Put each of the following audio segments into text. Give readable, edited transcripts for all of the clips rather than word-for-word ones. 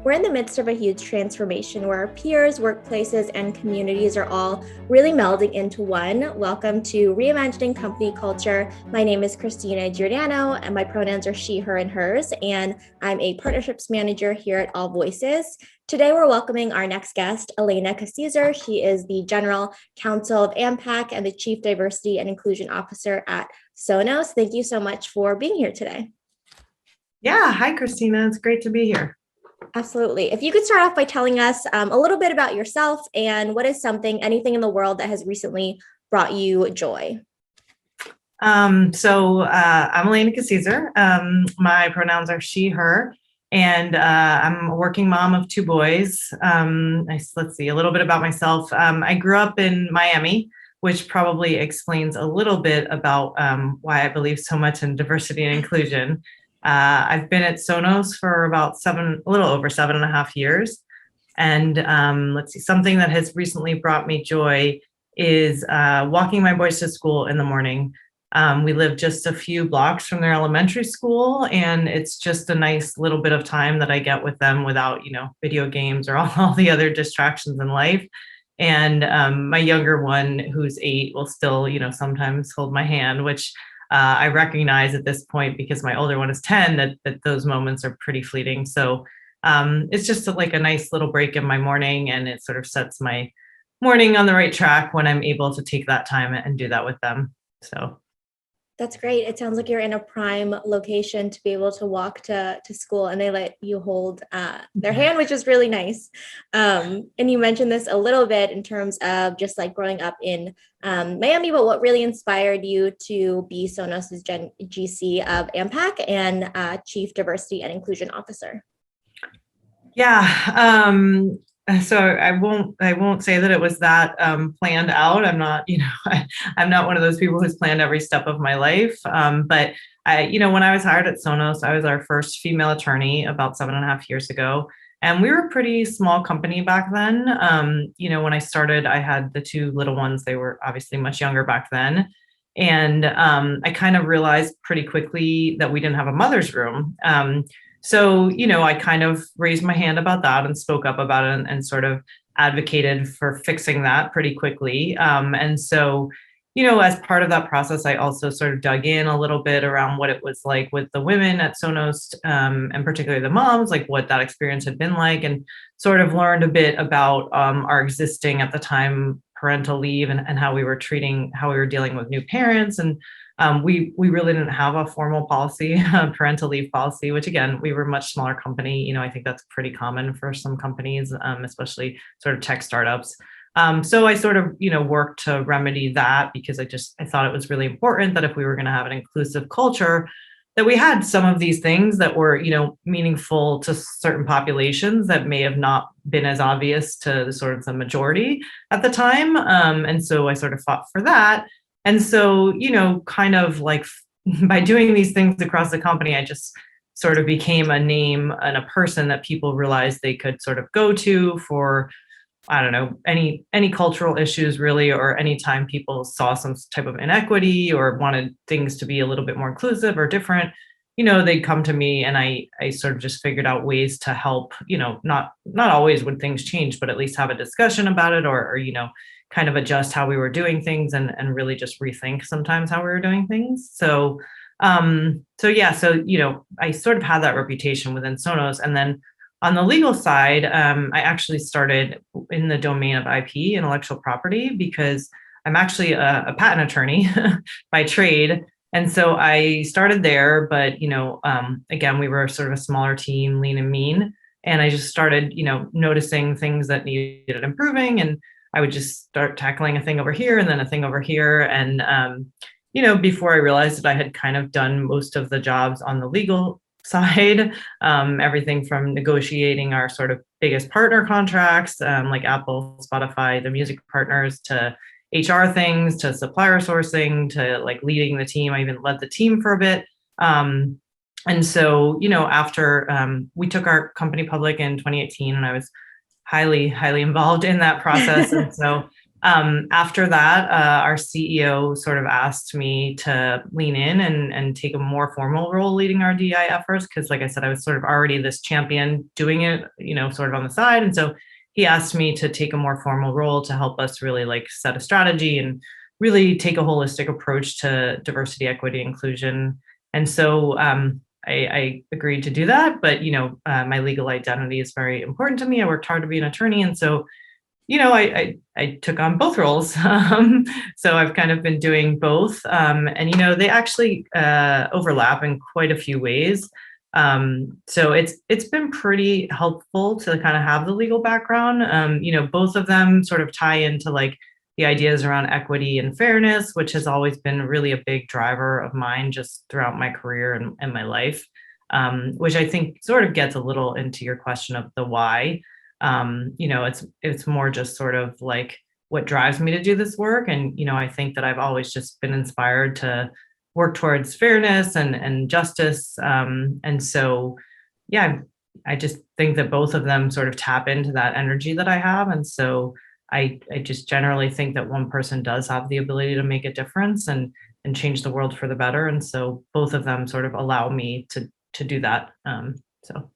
We're in the midst of a huge transformation where our peers, workplaces, and communities are all really melding into one. Welcome to Reimagining Company Culture. My name is Christina Giordano, and my pronouns are she, her, and hers, and I'm a partnerships manager here at AllVoices. Today, we're welcoming our next guest, Alaina Kwasizur. She is the General Counsel of AMPAC and the Chief Diversity and Inclusion Officer at Sonos. Thank you so much for being here today. Yeah, hi, Christina. It's great to be here. Absolutely. If you could start off by telling us a little bit about yourself and what is anything in the world that has recently brought you joy. I'm Alaina Kwasizur. My pronouns are she, her, and I'm a working mom of two boys. Let's see, a little bit about myself. I grew up in Miami, which probably explains a little bit about why I believe so much in diversity and inclusion. I've been at Sonos for about a little over 7.5 years. And something that has recently brought me joy is walking my boys to school in the morning. We live just a few blocks from their elementary school, and it's just a nice little bit of time that I get with them without, video games or all the other distractions in life. And my younger one, who's 8, will still, sometimes hold my hand, which I recognize at this point, because my older one is 10, that those moments are pretty fleeting. So it's just like a nice little break in my morning, and it sort of sets my morning on the right track when I'm able to take that time and do that with them. So that's great. It sounds like you're in a prime location to be able to walk to school, and they let you hold their hand, which is really nice. And you mentioned this a little bit in terms of just like growing up in Miami, but what really inspired you to be Sonos's GC of AMPAC and Chief Diversity and Inclusion Officer? Yeah. So I won't say that it was that planned out. I'm not, I'm not one of those people who's planned every step of my life. But when I was hired at Sonos, I was our first female attorney about 7.5 years ago. And we were a pretty small company back then. When I started, I had the two little ones. They were obviously much younger back then. And I kind of realized pretty quickly that we didn't have a mother's room. So, I kind of raised my hand about that and spoke up about it and sort of advocated for fixing that pretty quickly. And so, as part of that process, I also sort of dug in a little bit around what it was like with the women at Sonos, and particularly the moms, like what that experience had been like, and sort of learned a bit about our existing at the time parental leave and how we were dealing with new parents. And we really didn't have a formal policy, parental leave policy, which again, we were a much smaller company. I think that's pretty common for some companies, especially sort of tech startups. So I sort of, worked to remedy that, because I thought it was really important that if we were going to have an inclusive culture, that we had some of these things that were, meaningful to certain populations that may have not been as obvious to the majority at the time. And so I sort of fought for that. And so, kind of like by doing these things across the company, I just sort of became a name and a person that people realized they could sort of go to for, I don't know, any cultural issues really, or anytime people saw some type of inequity or wanted things to be a little bit more inclusive or different, they'd come to me, and I sort of just figured out ways to help, not always would things change, but at least have a discussion about it, or kind of adjust how we were doing things and really just rethink sometimes how we were doing things. So I sort of had that reputation within Sonos. And then on the legal side, I actually started in the domain of IP, intellectual property, because I'm actually a patent attorney by trade. And so I started there, but, again, we were sort of a smaller team, lean and mean. And I just started, noticing things that needed improving, and I would just start tackling a thing over here and then a thing over here. And, before I realized that I had kind of done most of the jobs on the legal side, everything from negotiating our sort of biggest partner contracts, like Apple, Spotify, the music partners, to HR things, to supplier sourcing, to like leading the team. I even led the team for a bit. And so, after we took our company public in 2018, and I was highly involved in that process. And so, After that, our CEO sort of asked me to lean in and take a more formal role leading our DEI efforts. Because like I said, I was sort of already this champion doing it, sort of on the side. And so he asked me to take a more formal role to help us really like set a strategy and really take a holistic approach to diversity, equity, inclusion. And so I agreed to do that. But, my legal identity is very important to me. I worked hard to be an attorney. And so I took on both roles. So I've kind of been doing both. And, they actually overlap in quite a few ways. So it's been pretty helpful to kind of have the legal background. Both of them sort of tie into like the ideas around equity and fairness, which has always been really a big driver of mine just throughout my career and my life, which I think sort of gets a little into your question of the why. It's more just sort of like what drives me to do this work. And, I think that I've always just been inspired to work towards fairness and justice. And so, yeah, I just think that both of them sort of tap into that energy that I have. And so I just generally think that one person does have the ability to make a difference and change the world for the better. And so both of them sort of allow me to do that. So.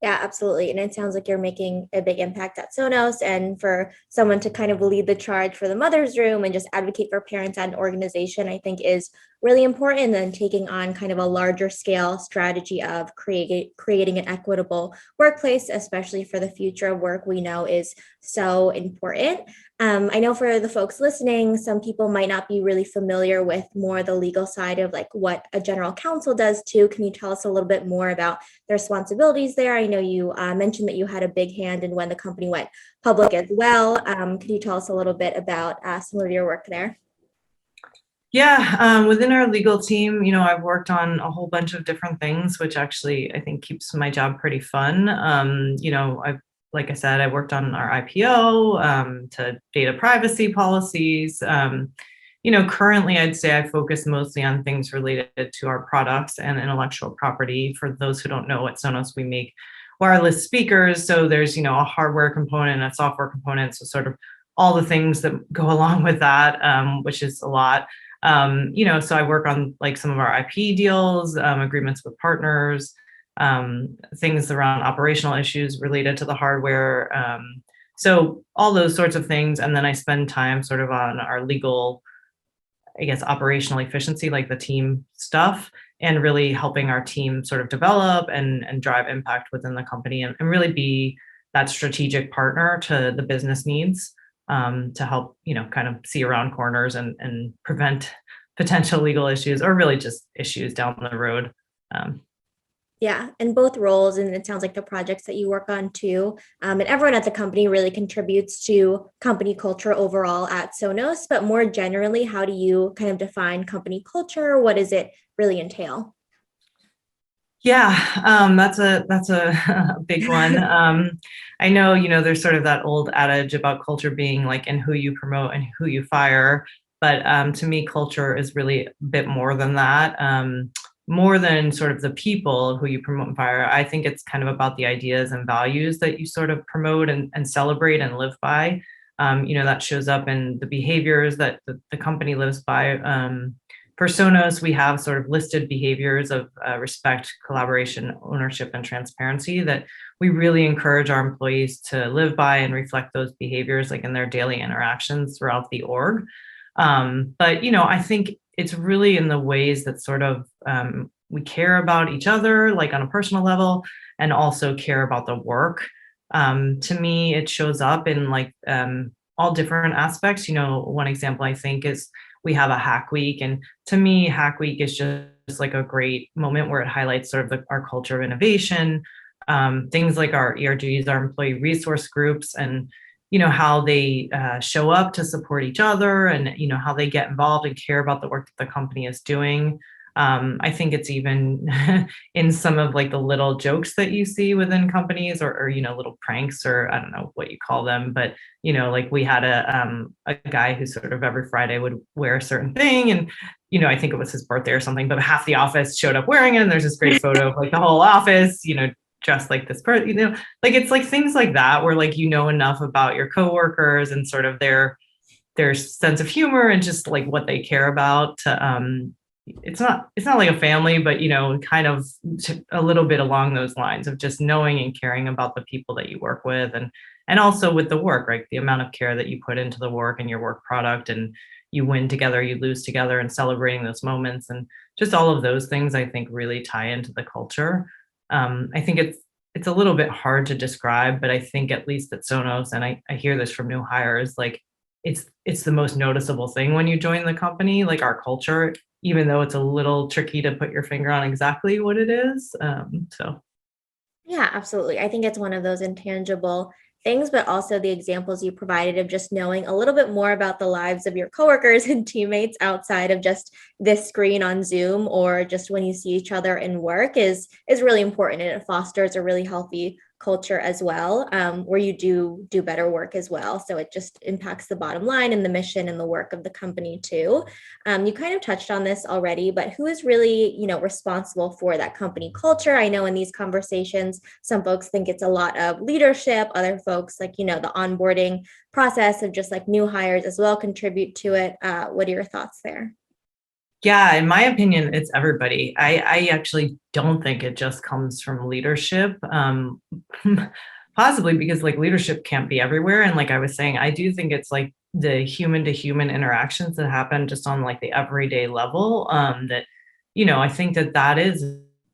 Yeah, absolutely. And it sounds like you're making a big impact at Sonos. And for someone to kind of lead the charge for the mother's room and just advocate for parents at an organization, I think is really important. And taking on kind of a larger scale strategy of creating an equitable workplace, especially for the future of work, we know is so important. I know for the folks listening, some people might not be really familiar with more the legal side of like what a general counsel does too. Can you tell us a little bit more about the responsibilities there? I know you mentioned that you had a big hand in when the company went public as well. Could you tell us a little bit about some of your work there? Yeah, within our legal team, I've worked on a whole bunch of different things, which actually I think keeps my job pretty fun. Like I said, I worked on our IPO, to data privacy policies. Currently I'd say I focus mostly on things related to our products and intellectual property. For those who don't know, at Sonos, we make wireless speakers. So there's, a hardware component, a software component. So sort of all the things that go along with that, which is a lot. So I work on like some of our IP deals, agreements with partners, things around operational issues related to the hardware. So all those sorts of things. And then I spend time sort of on our legal, I guess, operational efficiency, like the team stuff, and really helping our team sort of develop and drive impact within the company and really be that strategic partner to the business needs, to help, kind of see around corners and prevent potential legal issues or really just issues down the road. Yeah, and both roles, and it sounds like the projects that you work on too, and everyone at the company really contributes to company culture overall at Sonos. But more generally, how do you kind of define company culture? What does it really entail? Yeah, that's a big one. I know, there's sort of that old adage about culture being like in who you promote and who you fire. But to me, culture is really a bit more than that. More than sort of the people who you promote and fire. I think it's kind of about the ideas and values that you sort of promote and celebrate and live by. That shows up in the behaviors that the company lives by. For Sonos, we have sort of listed behaviors of respect, collaboration, ownership, and transparency that we really encourage our employees to live by and reflect those behaviors like in their daily interactions throughout the org. But, I think it's really in the ways that sort of we care about each other, like on a personal level, and also care about the work. To me, it shows up in like all different aspects. One example I think is we have a hack week. And to me, hack week is just like a great moment where it highlights sort of our culture of innovation, things like our ERGs, our employee resource groups, and how they show up to support each other and, how they get involved and care about the work that the company is doing. I think it's even in some of like the little jokes that you see within companies or little pranks, or I don't know what you call them, but, like we had a guy who sort of every Friday would wear a certain thing. And, I think it was his birthday or something, but half the office showed up wearing it. And there's this great photo of like the whole office, dressed like this person, like it's like things like that where like enough about your coworkers and sort of their their sense of humor and just like what they care about. It's not like a family, but kind of a little bit along those lines of just knowing and caring about the people that you work with, and also with the work, right? The amount of care that you put into the work and your work product, and you win together, you lose together, and celebrating those moments, and just all of those things I think really tie into the culture. I think it's a little bit hard to describe, but I think at least at Sonos, and I hear this from new hires, like it's the most noticeable thing when you join the company, like our culture, even though it's a little tricky to put your finger on exactly what it is. So Yeah, absolutely. I think it's one of those intangible things, but also the examples you provided of just knowing a little bit more about the lives of your coworkers and teammates outside of just this screen on Zoom or just when you see each other in work is really important, and it fosters a really healthy culture as well, where you do better work as well. So it just impacts the bottom line and the mission and the work of the company too. You kind of touched on this already, but who is really, responsible for that company culture? I know in these conversations, some folks think it's a lot of leadership. Other folks, like, the onboarding process of just like new hires as well, contribute to it. What are your thoughts there? yeah, in my opinion, it's everybody. I actually don't think it just comes from leadership. Possibly because like leadership can't be everywhere. And like I was saying, I do think it's like the human to human interactions that happen just on like the everyday level. I think that is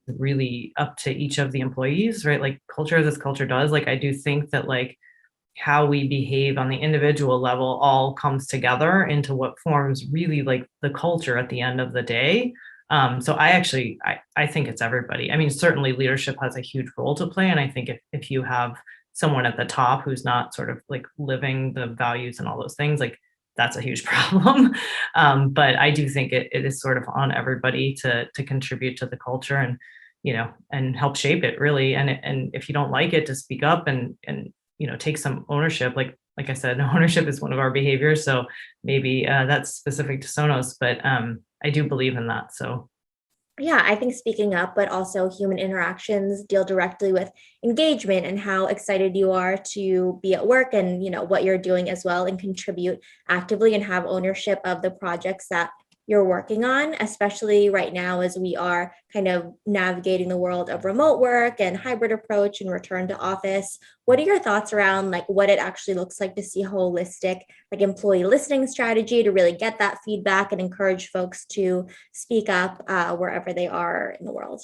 really up to each of the employees, right? Like culture as this culture does. Like I do think that like how we behave on the individual level all comes together into what forms really like the culture at the end of the day. So I think it's everybody. I mean, certainly leadership has a huge role to play. And I think if you have someone at the top who's not sort of like living the values and all those things, like that's a huge problem. But I do think it is sort of on everybody to contribute to the culture and and help shape it really. And if you don't like it, to speak up and take some ownership. Like I said, ownership is one of our behaviors. So maybe that's specific to Sonos, but I do believe in that. So Yeah, I think speaking up, but also human interactions deal directly with engagement and how excited you are to be at work and, what you're doing as well, and contribute actively and have ownership of the projects that you're working on, especially right now as we are kind of navigating the world of remote work and hybrid approach and return to office. What are your thoughts around like what it actually looks like to see holistic like employee listening strategy to really get that feedback and encourage folks to speak up wherever they are in the world?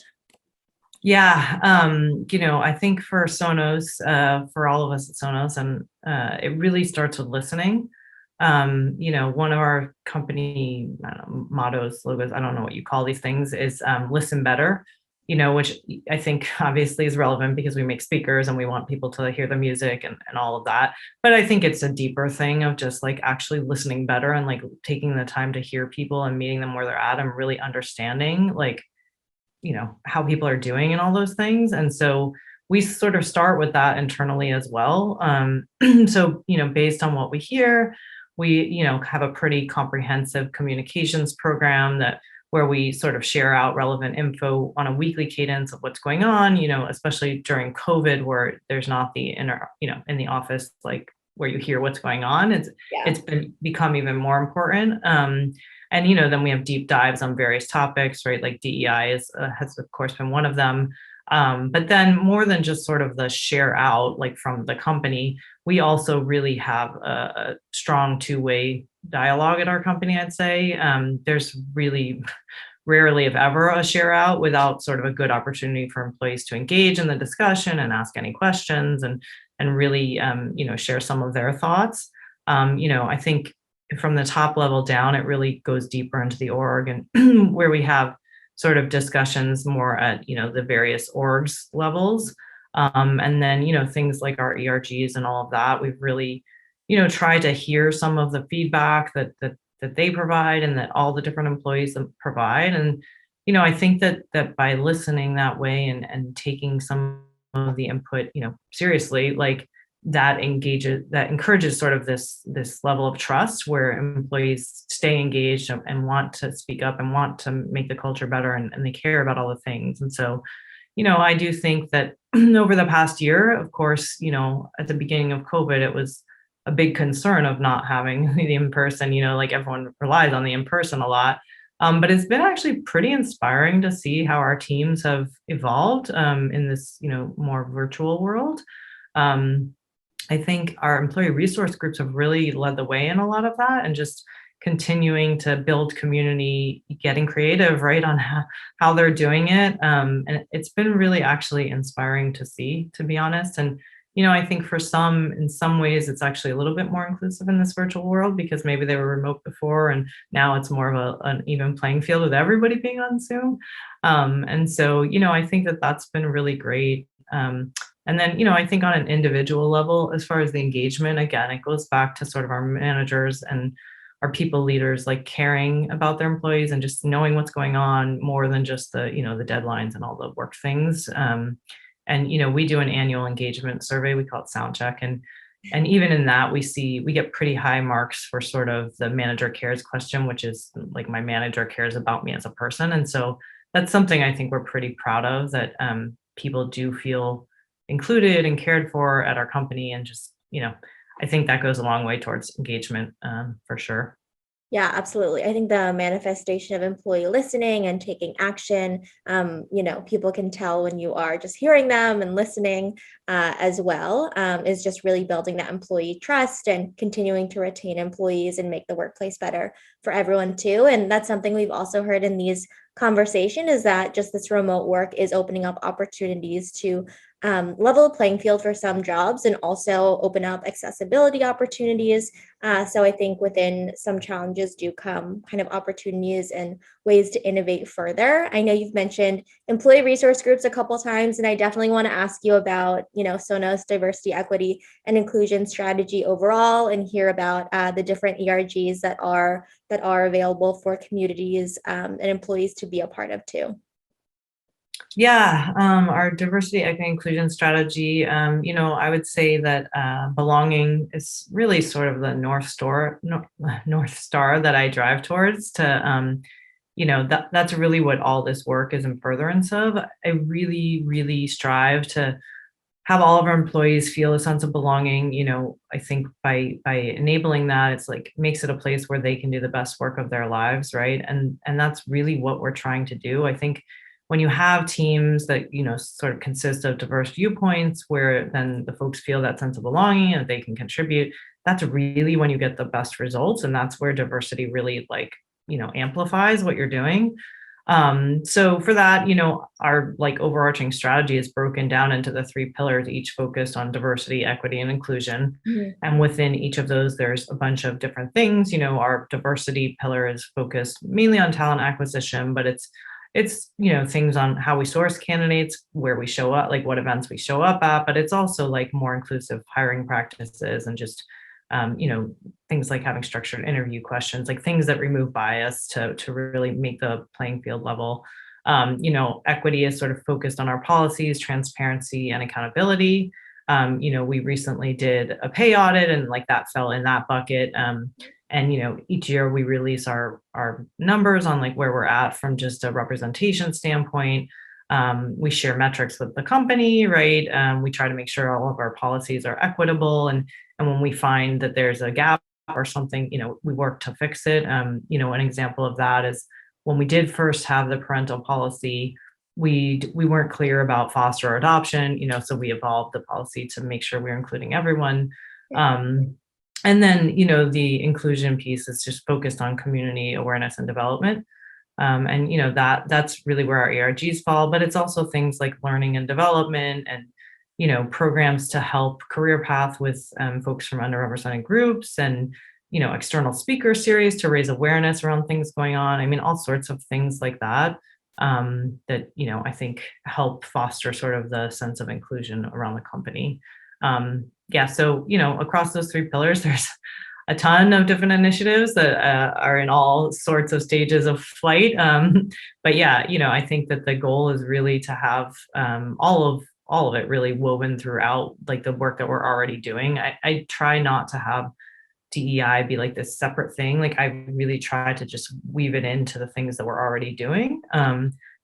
yeah, I think for Sonos, for all of us at Sonos, and it really starts with listening. One of our company, I don't know, mottos, logos, I don't know what you call these things, is listen better, which I think obviously is relevant because we make speakers and we want people to hear the music and all of that. But I think it's a deeper thing of just like actually listening better and like taking the time to hear people and meeting them where they're at and really understanding like, how people are doing and all those things. And so we sort of start with that internally as well. So, based on what we hear, we, have a pretty comprehensive communications program that where we sort of share out relevant info on a weekly cadence of what's going on, especially during COVID where there's not the in the office, like where you hear what's going on. Yeah. It's become even more important. And then we have deep dives on various topics, right? Like DEI has of course been one of them. But then more than just sort of the share out, like from the company, we also really have a strong two-way dialogue at our company, I'd say. There's really rarely, if ever, a share out without sort of a good opportunity for employees to engage in the discussion and ask any questions and really, share some of their thoughts. I think from the top level down, it really goes deeper into the org and where we have sort of discussions more at, the various orgs levels. And then, things like our ERGs and all of that, we've really, tried to hear some of the feedback that they provide and that all the different employees provide. And, I think that by listening that way and taking some of the input, seriously, like that encourages sort of this level of trust where employees stay engaged and want to speak up and want to make the culture better and they care about all the things. And so, I do think that over the past year, of course, at the beginning of COVID, it was a big concern of not having the in-person, like everyone relies on the in-person a lot. But it's been actually pretty inspiring to see how our teams have evolved in this, more virtual world. Um, I think our employee resource groups have really led the way in a lot of that, and just continuing to build community, getting creative, right, on how they're doing it. And it's been really actually inspiring to see, to be honest. And, I think for some, in some ways, it's actually a little bit more inclusive in this virtual world because maybe they were remote before and now it's more of an even playing field with everybody being on Zoom. And so, I think that that's been really great. And then, I think on an individual level, as far as the engagement, again, it goes back to sort of our managers and our people leaders, like caring about their employees and just knowing what's going on more than just the deadlines and all the work things. And, we do an annual engagement survey. We call it sound check. And even in that, we get pretty high marks for sort of the manager cares question, which is like my manager cares about me as a person. And so that's something I think we're pretty proud of, that people do feel included and cared for at our company. And just, I think that goes a long way towards engagement, for sure. Yeah, absolutely. I think the manifestation of employee listening and taking action, people can tell when you are just hearing them and listening as well, is just really building that employee trust and continuing to retain employees and make the workplace better for everyone too. And that's something we've also heard in these conversation, is that just this remote work is opening up opportunities to level the playing field for some jobs and also open up accessibility opportunities. So I think within some challenges do come kind of opportunities and ways to innovate further. I know you've mentioned employee resource groups a couple of times, and I definitely want to ask you about, Sonos diversity, equity, and inclusion strategy overall, and hear about the different ERGs that are available for communities and employees to be a part of too. Yeah, our diversity, equity, inclusion strategy, I would say that belonging is really sort of the North Star that I drive towards to, that's really what all this work is in furtherance of. I really, really strive to have all of our employees feel a sense of belonging. I think by enabling that, it's like makes it a place where they can do the best work of their lives, right? And that's really what we're trying to do. I think when you have teams that sort of consist of diverse viewpoints, where then the folks feel that sense of belonging and they can contribute, that's really when you get the best results. And that's where diversity really amplifies what you're doing. So for that, our overarching strategy is broken down into the three pillars, each focused on diversity, equity, and inclusion. Mhm. And within each of those, there's a bunch of different things. Our diversity pillar is focused mainly on talent acquisition, but it's things on how we source candidates, where we show up, like what events we show up at, but it's also like more inclusive hiring practices and just things like having structured interview questions, like things that remove bias to really make the playing field level. Equity is sort of focused on our policies, transparency, and accountability. We recently did a pay audit, and like that fell in that bucket. And each year we release our numbers on like where we're at from just a representation standpoint. We share metrics with the company, right? We try to make sure all of our policies are equitable, and when we find that there's a gap or something, we work to fix it. An example of that is when we did first have the parental policy, we weren't clear about foster adoption, so we evolved the policy to make sure we're including everyone. And then, the inclusion piece is just focused on community awareness and development. And, that's really where our ERGs fall, but it's also things like learning and development and, programs to help career path with folks from underrepresented groups and, external speaker series to raise awareness around things going on. I mean, all sorts of things like that, that, I think help foster sort of the sense of inclusion around the company. So, across those three pillars, there's a ton of different initiatives that are in all sorts of stages of flight. But yeah, I think that the goal is really to have all of it really woven throughout like the work that we're already doing. I try not to have DEI be like this separate thing. Like I really try to just weave it into the things that we're already doing.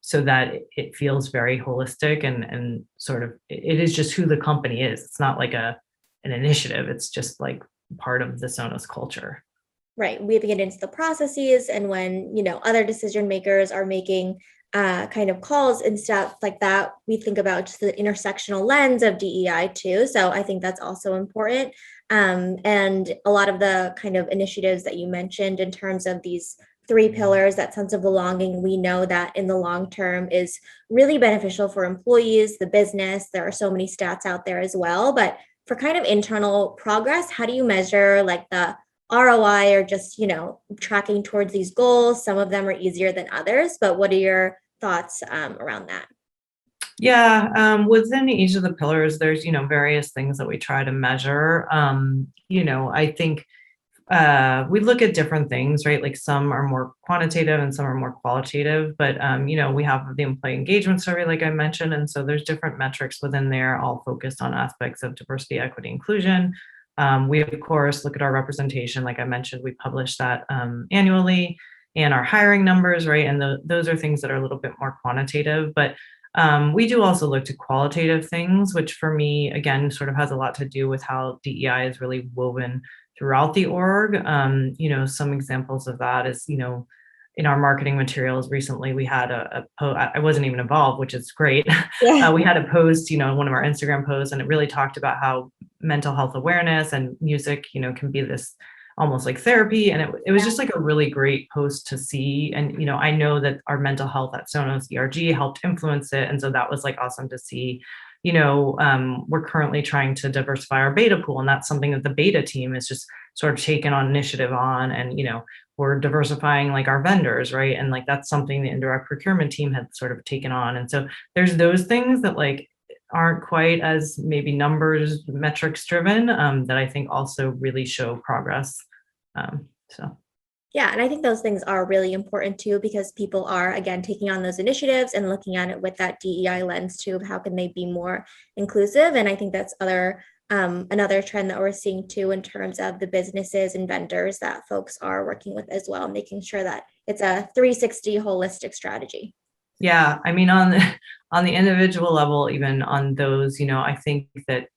So that it feels very holistic and sort of it is just who the company is. It's not like an initiative. It's just like Mm-hmm. part of the Sonos culture. Right. We have to get into the processes, and when, other decision makers are making kind of calls and stuff like that, we think about just the intersectional lens of DEI too. So I think that's also important. And a lot of the kind of initiatives that you mentioned in terms of these three pillars, that sense of belonging, we know that in the long term is really beneficial for employees, the business. There are so many stats out there as well. But for kind of internal progress, how do you measure like the ROI or just, tracking towards these goals? Some of them are easier than others, but what are your thoughts around that? Yeah, within each of the pillars, there's, various things that we try to measure. I think we look at different things, right? Like some are more quantitative and some are more qualitative, but we have the employee engagement survey, like I mentioned, and so there's different metrics within there, all focused on aspects of diversity, equity, inclusion. We of course look at our representation, like I mentioned, we publish that annually, and our hiring numbers, right? And those are things that are a little bit more quantitative, but we do also look to qualitative things, which for me, again, sort of has a lot to do with how DEI is really woven throughout the org. Some examples of that is, in our marketing materials recently, we had I wasn't even involved, which is great. Yeah. We had a post, one of our Instagram posts, and it really talked about how mental health awareness and music, can be this almost like therapy. And it was just like a really great post to see. And, I know that our mental health at Sonos ERG helped influence it. And so that was like awesome to see. We're currently trying to diversify our beta pool, and that's something that the beta team is just sort of taken on initiative on. And, we're diversifying like our vendors, right? And like that's something the indirect procurement team had sort of taken on. And so there's those things that like aren't quite as maybe numbers, metrics driven, that I think also really show progress. So. Yeah, and I think those things are really important too, because people are, again, taking on those initiatives and looking at it with that DEI lens too, of how can they be more inclusive. And I think that's another trend that we're seeing too, in terms of the businesses and vendors that folks are working with as well, making sure that it's a 360 holistic strategy. Yeah, I mean, on the individual level, even on those, I think that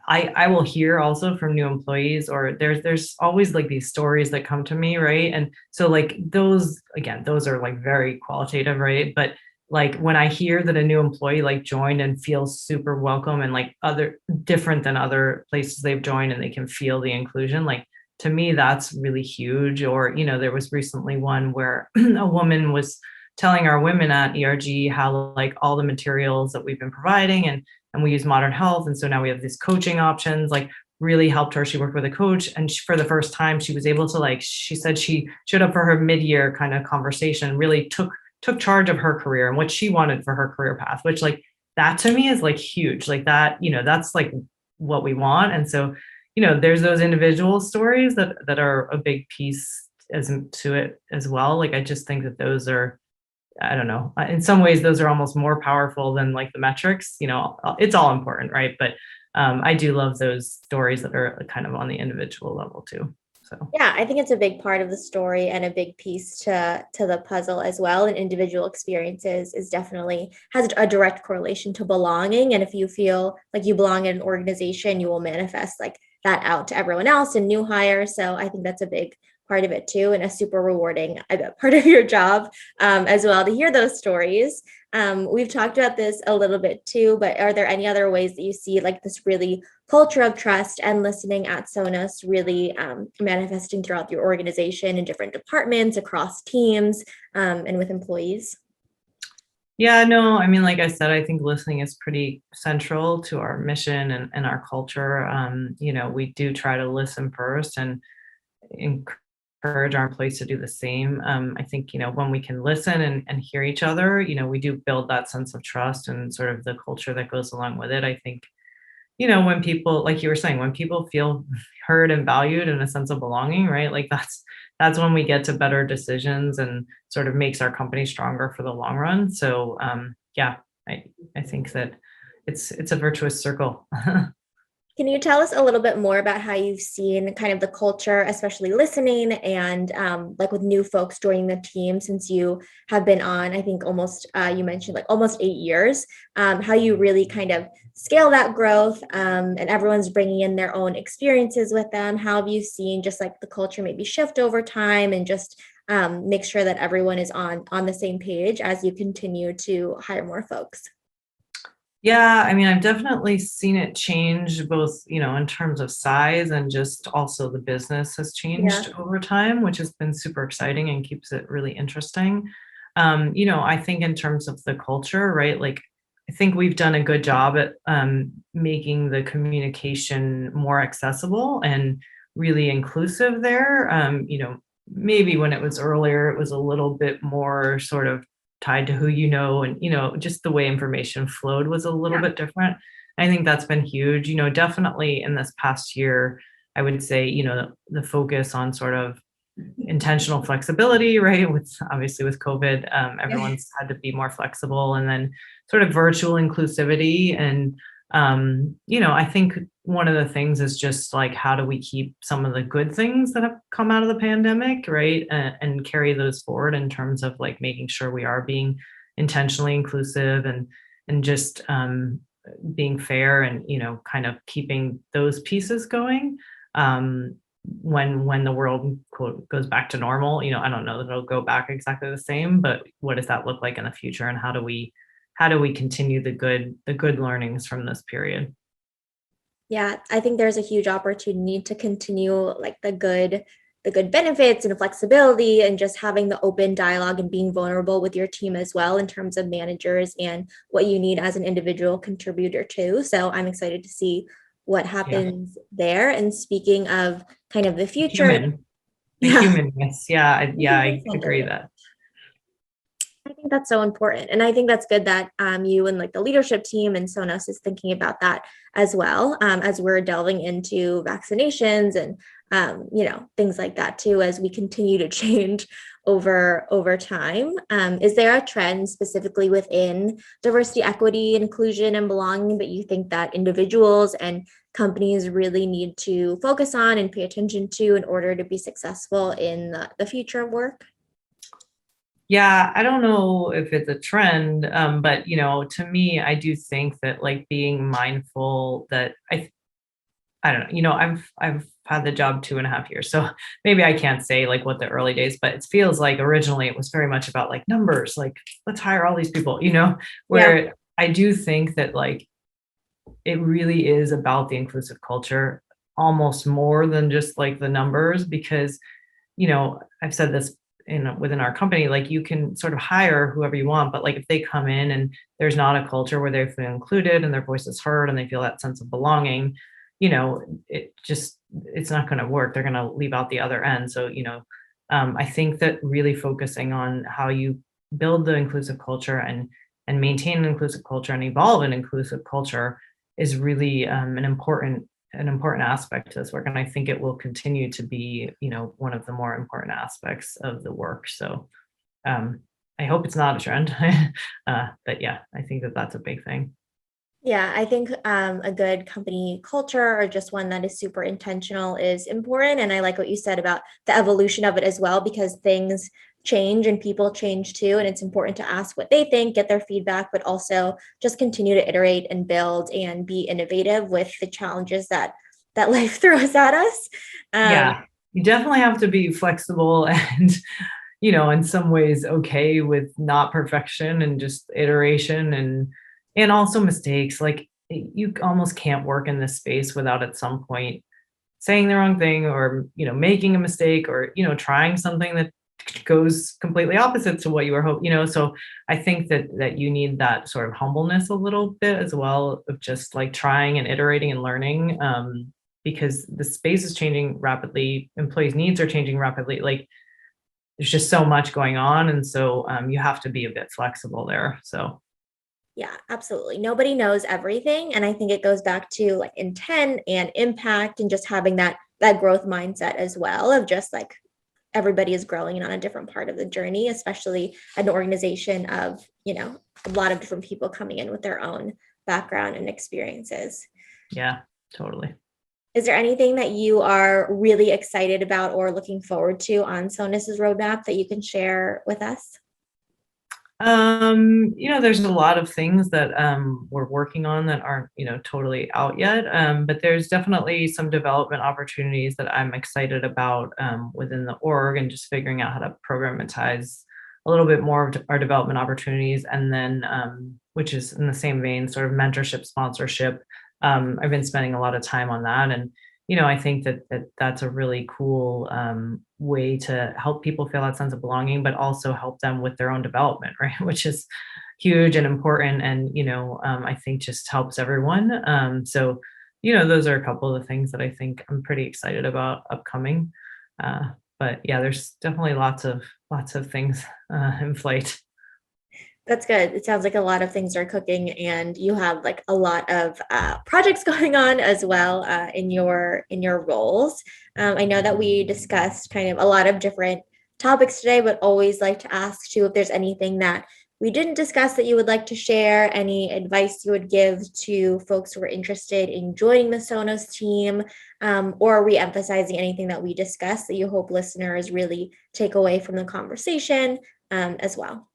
I will hear also from new employees, or there's always like these stories that come to me, right? And so like those, again, those are like very qualitative, right? But like when I hear that a new employee like joined and feels super welcome and like other different than other places they've joined, and they can feel the inclusion, like to me that's really huge. Or there was recently one where a woman was telling our women at ERG how like all the materials that we've been providing, and we use Modern Health, and so now we have these coaching options, like really helped her. She worked with a coach, and for the first time she was able to, like, she said she showed up for her mid-year kind of conversation, really took charge of her career and what she wanted for her career path, which like that to me is like huge, like that, that's like what we want. And so there's those individual stories that are a big piece as to it as well. Like I just think that those are, I don't know, in some ways those are almost more powerful than like the metrics. It's all important, right? But I do love those stories that are kind of on the individual level too. So Yeah, I think it's a big part of the story and a big piece to the puzzle as well. And individual experiences is definitely has a direct correlation to belonging. And if you feel like you belong in an organization, you will manifest like that out to everyone else and new hires. So I think that's a big part of it too, and a super rewarding, I bet, part of your job as well, to hear those stories. We've talked about this a little bit too, but are there any other ways that you see like this really culture of trust and listening at Sonos really manifesting throughout your organization in different departments, across teams, and with employees? yeah, no, I mean, like I said, I think listening is pretty central to our mission and our culture. We do try to listen first and encourage our employees to do the same. I think, when we can listen and hear each other, we do build that sense of trust and sort of the culture that goes along with it. I think, when people, like you were saying, when people feel heard and valued and a sense of belonging, right? Like that's when we get to better decisions and sort of makes our company stronger for the long run. So yeah, I think that it's a virtuous circle. Can you tell us a little bit more about how you've seen kind of the culture, especially listening and like with new folks joining the team since you have been on, I think almost, you mentioned like almost 8 years, how you really kind of scale that growth and everyone's bringing in their own experiences with them. How have you seen just like the culture maybe shift over time and just make sure that everyone is on the same page as you continue to hire more folks? Yeah, I mean, I've definitely seen it change both, in terms of size and just also the business has Yeah. changed over time, which has been super exciting and keeps it really interesting. I think in terms of the culture, right? Like, I think we've done a good job at making the communication more accessible and really inclusive there. Maybe when it was earlier, it was a little bit more sort of tied to who you know, and just the way information flowed was a little Yeah. bit different. I think that's been huge. Definitely in this past year, I would say, the focus on sort of intentional flexibility, right? With obviously with COVID, everyone's had to be more flexible, and then sort of virtual inclusivity. And I think one of the things is just like, how do we keep some of the good things that have come out of the pandemic, right? And carry those forward in terms of like making sure we are being intentionally inclusive and just being fair and kind of keeping those pieces going. When the world quote goes back to normal, I don't know that it'll go back exactly the same, but what does that look like in the future, and how do we continue the good learnings from this period? Yeah, I think there's a huge opportunity to continue like the good benefits and flexibility and just having the open dialogue and being vulnerable with your team as well in terms of managers and what you need as an individual contributor too. So I'm excited to see what Yeah, happens there. And speaking of kind of the future, human, the yeah, humanness. Yeah, I agree that. I think that's so important. And I think that's good that you and like the leadership team and Sonos is thinking about that as well, as we're delving into vaccinations and things like that too, as we continue to change over time. Is there a trend specifically within diversity, equity, inclusion, and belonging that you think that individuals and companies really need to focus on and pay attention to in order to be successful in the future of work? Yeah, I don't know if it's a trend, but to me, I do think that like being mindful that I don't know, I've had the job 2.5 years, so maybe I can't say like what the early days, but it feels like originally it was very much about like numbers, like let's hire all these people, Yeah. where I do think that like it really is about the inclusive culture almost more than just like the numbers, because I've said this within our company, like you can sort of hire whoever you want, but like if they come in and there's not a culture where they feel included and their voice is heard and they feel that sense of belonging, it's not going to work. They're going to leave out the other end. So, I think that really focusing on how you build the inclusive culture and maintain an inclusive culture and evolve an inclusive culture is really an important aspect to this work. And I think it will continue to be, one of the more important aspects of the work. So I hope it's not a trend. But yeah, I think that that's a big thing. Yeah, I think a good company culture or just one that is super intentional is important. And I like what you said about the evolution of it as well, because things change and people change too. And it's important to ask what they think, get their feedback, but also just continue to iterate and build and be innovative with the challenges that life throws at us. Um, Yeah, you definitely have to be flexible and, in some ways okay with not perfection and just iteration and also mistakes. Like you almost can't work in this space without at some point saying the wrong thing or, making a mistake or, trying something that goes completely opposite to what you were hoping, so I think that you need that sort of humbleness a little bit as well, of just like trying and iterating and learning, because the space is changing rapidly, employees needs are changing rapidly, like there's just so much going on, and so you have to be a bit flexible there. So yeah, absolutely. Nobody knows everything. And I think it goes back to like intent and impact and just having that growth mindset as well of just like everybody is growing on a different part of the journey, especially an organization of, a lot of different people coming in with their own background and experiences. yeah. Totally. Is there anything that you are really excited about or looking forward to on Sonos's roadmap that you can share with us? There's a lot of things that we're working on that aren't, totally out yet. But there's definitely some development opportunities that I'm excited about within the org and just figuring out how to programatize a little bit more of our development opportunities. And then, which is in the same vein, sort of mentorship, sponsorship. I've been spending a lot of time on that. And I think that's a really cool way to help people feel that sense of belonging, but also help them with their own development, right? Which is huge and important, and I think just helps everyone. Those are a couple of the things that I think I'm pretty excited about upcoming. But yeah, there's definitely lots of things in flight. That's good. It sounds like a lot of things are cooking, and you have like a lot of projects going on as well in your roles. I know that we discussed kind of a lot of different topics today, but always like to ask too if there's anything that we didn't discuss that you would like to share, any advice you would give to folks who are interested in joining the Sonos team, or re-emphasizing anything that we discussed that you hope listeners really take away from the conversation as well.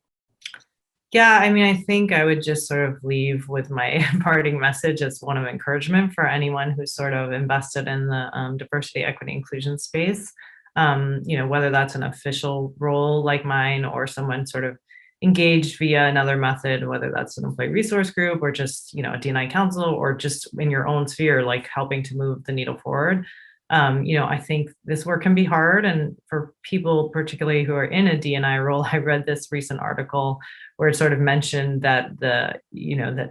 Yeah, I mean, I think I would just sort of leave with my parting message as one of encouragement for anyone who's sort of invested in the diversity, equity, inclusion space. Whether that's an official role like mine or someone sort of engaged via another method, whether that's an employee resource group or just, a D&I council or just in your own sphere, like helping to move the needle forward. I think this work can be hard. And for people, particularly who are in a D&I role, I read this recent article where it sort of mentioned that that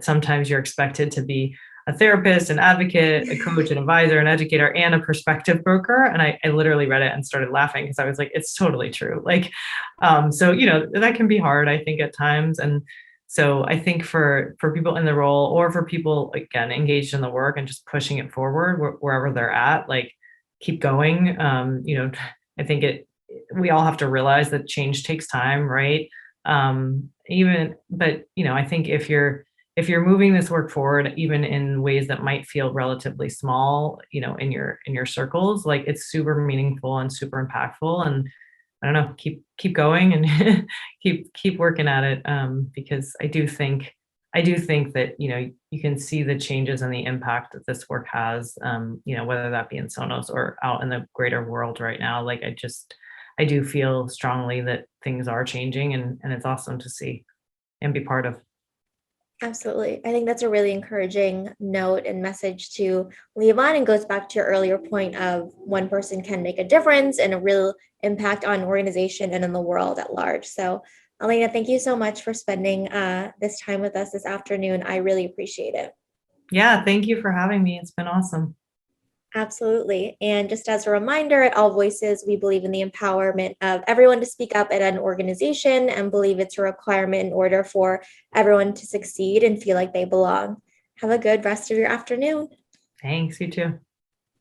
sometimes you're expected to be a therapist, an advocate, a coach, an advisor, an educator, and a perspective broker. And I literally read it and started laughing because I was like, it's totally true. Like, that can be hard, I think, at times. And so I think for people in the role or for people, again, engaged in the work and just pushing it forward wherever they're at, like keep going. I think we all have to realize that change takes time, right? I think if you're moving this work forward, even in ways that might feel relatively small, in your circles, like it's super meaningful and super impactful. And I don't know, keep going and keep working at it. Because I do think that, you can see the changes and the impact that this work has, whether that be in Sonos or out in the greater world right now. Like I do feel strongly that things are changing, and it's awesome to see and be part of. Absolutely. I think that's a really encouraging note and message to leave on, and goes back to your earlier point of one person can make a difference and a real impact on an organization and in the world at large. So, Alaina, thank you so much for spending this time with us this afternoon. I really appreciate it. Yeah, thank you for having me. It's been awesome. Absolutely. And just as a reminder, at All Voices, we believe in the empowerment of everyone to speak up at an organization and believe it's a requirement in order for everyone to succeed and feel like they belong. Have a good rest of your afternoon. Thanks, you too.